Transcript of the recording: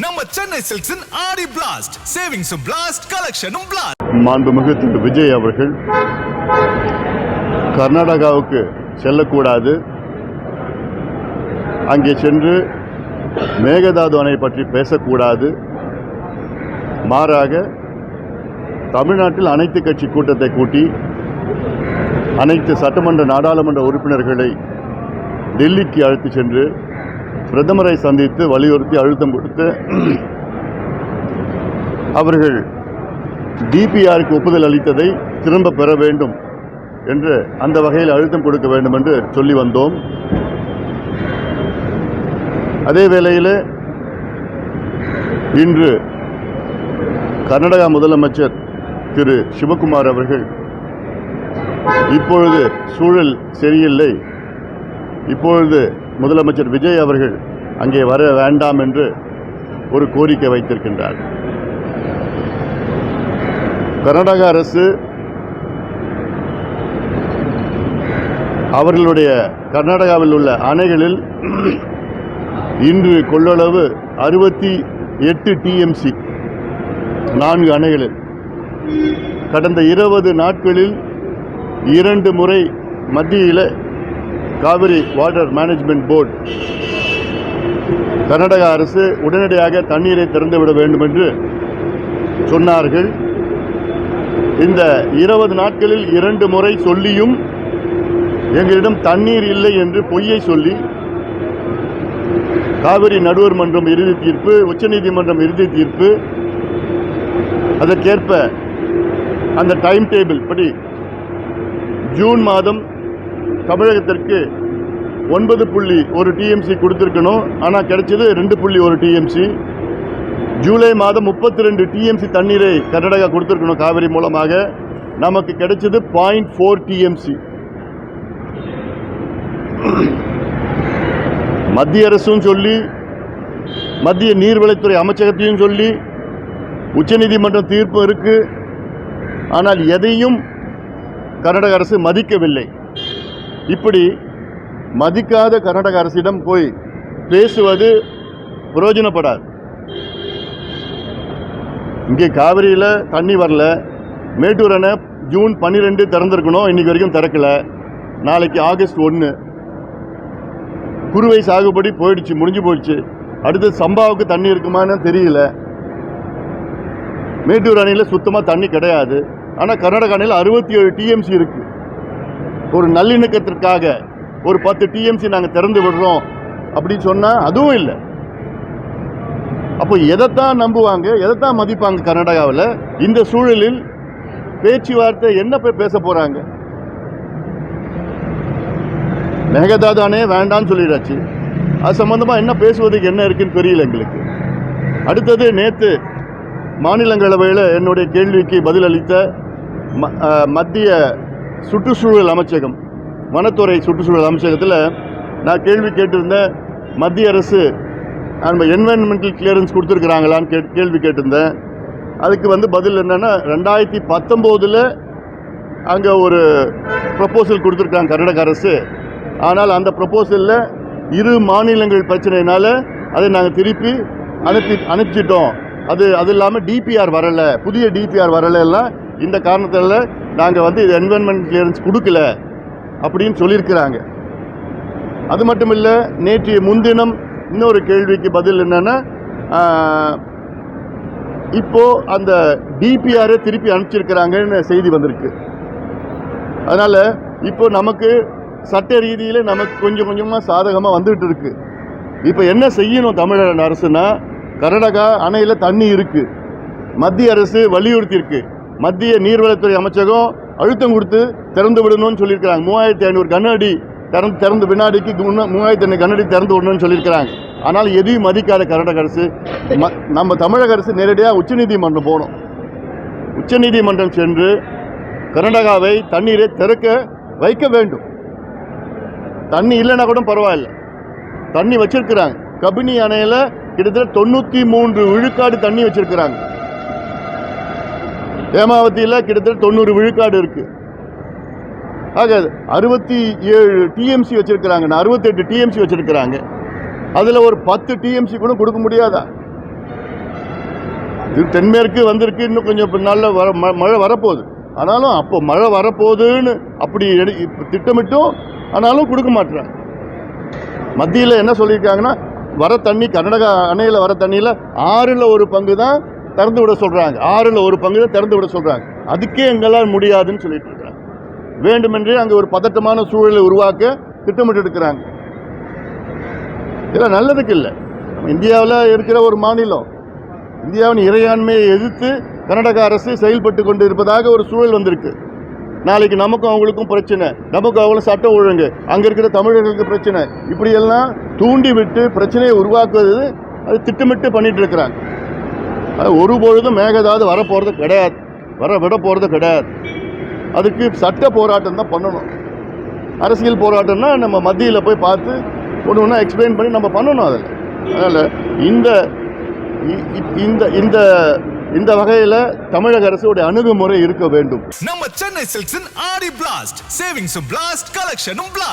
நம்ம சென்னை சில்க்ஸின் ஆடி blast, சேவிங்ஸும் blast, கலெக்ஷனும் blast. மாண்புமிகு திரு விஜய் அவர்கள் கர்நாடகாவுக்கு செல்லக்கூடாது, அங்கே சென்று மேகதாது அணை பற்றி பேசக்கூடாது, மாறாக தமிழ்நாட்டில் அனைத்து கட்சி கூட்டத்தை கூட்டி அனைத்து சட்டமன்ற நாடாளுமன்ற உறுப்பினர்களை டெல்லிக்கு அழைத்து சென்று பிரதமரை சந்தித்து வலியுறுத்தி அழுத்தம் கொடுத்து அவர்கள் டிபிஆருக்கு ஒப்புதல் அளித்ததை திரும்ப பெற வேண்டும் என்று அந்த வகையில் அழுத்தம் கொடுக்க வேண்டும் என்று சொல்லி வந்தோம். அதே வேளையில் இன்று கர்நாடகா முதலமைச்சர் திரு சிவகுமார் அவர்கள் இப்பொழுது சூழல் சரியில்லை, இப்பொழுது முதலமைச்சர் விஜய் அவர்கள் அங்கே வர வேண்டாம் என்று ஒரு கோரிக்கை வைத்திருக்கின்றார். கர்நாடக அரசு அவர்களுடைய கர்நாடகாவில் உள்ள அணைகளில் இன்று கொள்ளளவு 68 டிஎம்சி 4 அணைகளில் கடந்த 20 நாட்களில் 2 முறை மத்தியில் Kaveri water management board Karnataka அரசு உடனடியாக தண்ணீரை திறந்துவிட வேண்டும் என்று சொன்னார்கள். இந்த 20 நாட்களில் 2 முறை சொல்லியும் எங்களிடம் தண்ணீர் இல்லை என்று பொய்யை சொல்லி காவிரி நடுவர் மன்றம் இறுதி தீர்ப்பு, உச்சநீதிமன்றம் இறுதி தீர்ப்பு, அதற்கேற்ப அந்த டைம் டேபிள் படி ஜூன் மாதம் தமிழகத்திற்கு 9.1 டிஎம்சி கொடுத்துருக்கணும், ஆனால் கிடைச்சது 2.1 டிஎம்சி. ஜூலை மாதம் 32 டிஎம்சி தண்ணீரை கர்நாடகா கொடுத்துருக்கணும் காவிரி மூலமாக, நமக்கு கிடைச்சது 0.4 டிஎம்சி. மத்திய அரசும் சொல்லி, மத்திய நீர்வளத்துறை அமைச்சகத்தையும் சொல்லி, உச்சநீதிமன்றம் தீர்ப்பு இருக்கு, ஆனால் எதையும் கர்நாடக அரசு மதிக்கவில்லை. இப்படி மதிக்காத கர்நாடக அரசிடம் போய் பேசுவது பிரயோஜனப்படாது. இங்கே காவிரியில் தண்ணி வரல, மேட்டூர் அணை ஜூன் 12 திறந்திருக்கணும், இன்னைக்கு வரைக்கும் திறக்கல. நாளைக்கு ஆகஸ்ட் 1, குறுவை சாகுபடி போயிடுச்சு, முடிஞ்சு போயிடுச்சு. அடுத்து சம்பாவுக்கு தண்ணி இருக்குமான்னு தெரியல. மேட்டூர் அணையில் சுத்தமாக தண்ணி கிடையாது, ஆனால் கர்நாடக அணையில் 67 டிஎம்சி இருக்கு. ஒரு நல்லிணக்கத்திற்காக ஒரு 10 டிஎம்சி நாங்கள் திறந்து விடுறோம் அப்படின்னு சொன்னால் அதுவும் இல்லை. அப்போ எதைத்தான் நம்புவாங்க, எதைத்தான் மதிப்பாங்க கர்நாடகாவில்? இந்த சூழலில் பேச்சுவார்த்தை என்ன போய் பேச போகிறாங்க? மேகதாது அணையே வேண்டான்னு சொல்லிடாச்சு, அது சம்பந்தமாக என்ன பேசுவதுக்கு என்ன இருக்குன்னு தெரியல எங்களுக்கு. அடுத்தது நேற்று மாநிலங்களவையில் என்னுடைய கேள்விக்கு பதிலளித்த மத்திய சுற்றுச்சூழல் அமைச்சகம், வனத்துறை சுற்றுச்சூழல் அமைச்சகத்தில் நான் கேள்வி கேட்டிருந்தேன். மத்திய அரசு நம்ம என்வைரன்மெண்டல் கிளியரன்ஸ் கொடுத்துருக்குறாங்களான்னு கேள்வி கேட்டிருந்தேன். அதுக்கு பதில் என்னென்னா, 2019 அங்கே ஒரு ப்ரப்போசல் கொடுத்துருக்காங்க கர்நாடக அரசு. ஆனால் அந்த ப்ரப்போசலில் 2 மாநிலங்கள் பிரச்சனையினால அதை நாங்கள் திருப்பி அனுப்பிச்சிட்டோம். அது இல்லாமல் டிபிஆர் வரலை, புதிய டிபிஆர் வரலைலாம், இந்த காரணத்தில் நாங்கள் இது என்வைரன்மெண்ட் கிளியரன்ஸ் கொடுக்கல அப்படின்னு சொல்லியிருக்கிறாங்க. அது மட்டும் இல்லை, நேற்றைய முன்தினம் இன்னொரு கேள்விக்கு பதில் என்னென்னா, இப்போது அந்த டிபிஆரை திருப்பி அனுப்பிச்சிருக்கிறாங்கன்னு செய்தி வந்திருக்கு. அதனால் இப்போ நமக்கு சட்ட ரீதியில் நமக்கு கொஞ்சம் கொஞ்சமாக சாதகமாக வந்துகிட்டு இருக்கு. இப்போ என்ன செய்யணும் தமிழக அரசுனா, கர்நாடகா அணையில் தண்ணி இருக்குது, மத்திய அரசு வலியுறுத்தியிருக்கு, மத்திய நீர்வளத்துறை அமைச்சகம் அழுத்தம் கொடுத்து திறந்து விடணும்னு சொல்லியிருக்கிறாங்க. 3500 கன அடி திறந்து வினாடிக்கு 3500 கன அடி திறந்து விடணும்னு சொல்லியிருக்கிறாங்க. ஆனால் எதையும் மதிக்காத கர்நாடக அரசு, நம்ம தமிழக அரசு நேரடியாக உச்சநீதிமன்றம் போகணும். உச்சநீதிமன்றம் சென்று கர்நாடகாவை தண்ணீரை திறக்க வைக்க வேண்டும். தண்ணி இல்லைன்னா கூட பரவாயில்ல, தண்ணி வச்சிருக்கிறாங்க. கபினி அணையில் கிட்டத்தட்ட 93 விழுக்காடு தண்ணி வச்சிருக்கிறாங்க. ஹேமாவதியில் கிட்டத்தட்ட 90 விழுக்காடு இருக்கு. ஆக 67 டிஎம்சி வச்சிருக்கிறாங்க, 68 டிஎம்சி வச்சிருக்கிறாங்க. அதில் ஒரு 10 டிஎம்சி கூட கொடுக்க முடியாதா? இது தென்மேற்கு வந்திருக்கு, இன்னும் கொஞ்சம் நாளில் மழை வரப்போகுது. ஆனாலும் அப்போ மழை வரப்போகுதுன்னு அப்படி திட்டமிட்டும் ஆனாலும் கொடுக்க மாட்டுறாங்க. மத்தியில் என்ன சொல்லியிருக்காங்கன்னா, வர தண்ணி கர்நாடகா அணையில் வர தண்ணியில் 1/6 தான் திறந்து விட சொல்கிறாங்க. 1/6 தான் திறந்து விட சொல்கிறாங்க. அதுக்கே எங்களால் முடியாதுன்னு சொல்லிட்டு இருக்காங்க. வேண்டுமென்றே அங்கே ஒரு பதட்டமான சூழலை உருவாக்க திட்டமிட்டு இருக்கிறாங்க. இதெல்லாம் நல்லதுக்கு இல்லை. இந்தியாவில் இருக்கிற ஒரு மாநிலம் இந்தியாவின் இறையாண்மையை எதிர்த்து கர்நாடக அரசு செயல்பட்டு கொண்டு இருப்பதாக ஒரு சூழல் வந்திருக்கு. நாளைக்கு நமக்கும் அவங்களுக்கும் பிரச்சனை, நமக்கு அவங்களும் சட்டம் ஒழுங்கு, அங்கே இருக்கிற தமிழர்களுக்கு பிரச்சனை, இப்படியெல்லாம் தூண்டி விட்டு பிரச்சனையை உருவாக்குவது அது திட்டமிட்டு பண்ணிட்டு இருக்கிறாங்க. அது ஒருபொழுதும் மேகதாது வரப்போகிறது கிடையாது, விட போகிறது கிடையாது. அதுக்கு சட்ட போராட்டம் தான் பண்ணணும். அரசியல் போராட்டம்னா நம்ம மத்தியில் போய் பார்த்து ஒன்று ஒன்றா எக்ஸ்பிளைன் பண்ணி நம்ம பண்ணணும். அதில் அதனால் இந்த வகையில் தமிழக அரசுடைய அணுகுமுறை இருக்க வேண்டும். நம்ம சென்னை சில்க்ஸின் ஆடி பிளாஸ்ட், சேவிங்ஸும் பிளாஸ்ட், கலெக்ஷனும் பிளாஸ்ட்.